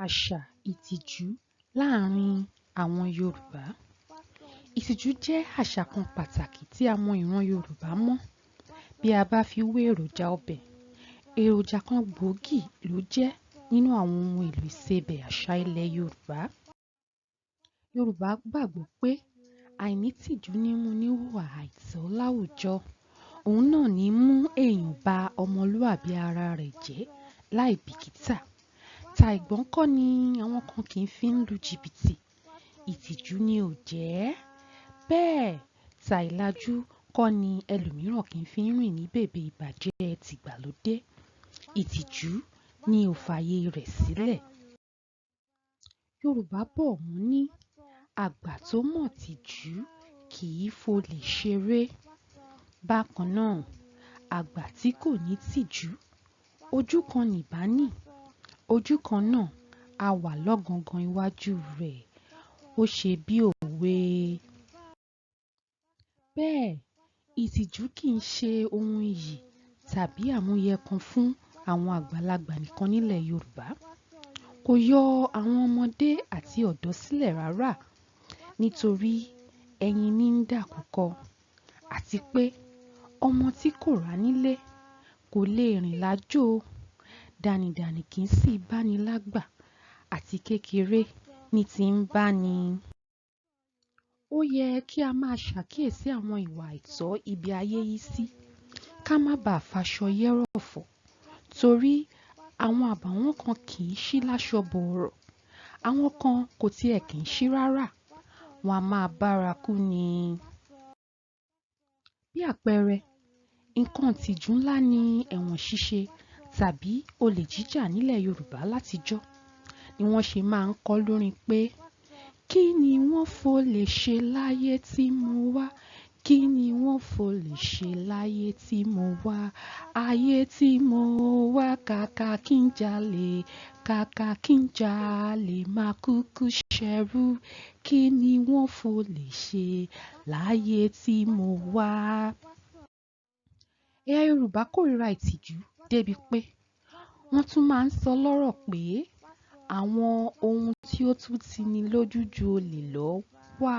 Àṣà ìtìjú láàárín àwọn Yorùbá. Ìtìjú jẹ́ àṣà kan pàtàkì tí àwọn ìran Yorùbá mọ̀. Bí a bá fi wé èròjà ọbẹ̀, èròjà kan gbòógì ló jẹ́ nínú àwọn ohun èlò ìsebẹ̀ àṣà ilẹ̀ Yorùbá. Yorùbá gbàgbọ́ pé àìnítìjú ní mú ní hùwà àìtọ́ láwùjọ. Òun náà ní mú èèyàn ba ọmọlúwàbí ara rẹ̀ jẹ́ láì bìkítà. Ta ìgbọ́n kọ́ ni àwọn kan kì í fi ń lu jìbìtì. Ìtìjú ni ò jẹ́. Bẹ́ẹ̀ ta ìlàjú kọ́ ni ẹlòmíràn kì í fi ń rìn ní bèbè ìbàjẹ́ tìgbàlódé. Ìtìjú ni ò fààyè rẹ̀ sílẹ̀. Yorùbá bọ̀ wọ́n ní àgbà tó mọ̀ tìjú kì í folè ṣeré. Bákan náà, àgbà tí kò ní tìjú, ojú kan nìbá nì, ojú kan náà á wà lọ́gangan iwájú rẹ̀. Ó ṣe bí òwe. Bẹ́ẹ̀, ìtìjú kì í ṣe ohun iyì tàbí àmúyẹ kan fún àwọn àgbàlagbà nìkan nílẹ̀ Yorùbá. Kò yọ àwọn ọmọdé àti ọ̀dọ́ sílẹ̀ rárá, nítorí ẹyin ní ń dàkúkọ, àti pé ọmọ tí kò rá nílé kò lè rìn lájò. Dànìdànì kì í sì báni lágbà, àti kékeré ní ti ń báni. Ó yẹ kí a máa ṣàkíyèsí àwọn ìwà àìtọ́ ibi ayé yí sí, ká má bàa faṣọ yẹ́rọ̀fọ̀, torí àwọn àbàwọ́n kan kì í ṣí láṣọ bọ̀ọ̀rọ̀, àwọn kan kò tiẹ̀ kì í ṣí rárá, wọn a máa bárakú ni. Bí àpẹẹrẹ, nǹkan ìtìjú ńlá ni ẹ̀wọ̀n ṣíṣe tàbí olè jíjà nílẹ̀ Yorùbá látijọ́, ni wọ́n ṣe máa ń kọ lórin pé kí ni wọ́n folè ṣe láyé tí mo wá? Kí ni wọ́n folè ṣe láyé tí mo wá? Ayé tí mo wá kàkà kí n jalè, kàkà kí n jalè máa kúkú ṣẹrú. Kí ni wọ́n folè ṣe láyé tí mo wá? Ẹ̀yà Yorùbá kórìíra ìtìjú débi pé wọ́n tún máa ń sọ lọ́rọ̀ pé àwọn ohun tí ó tún tini lójú ju olè lọ wà.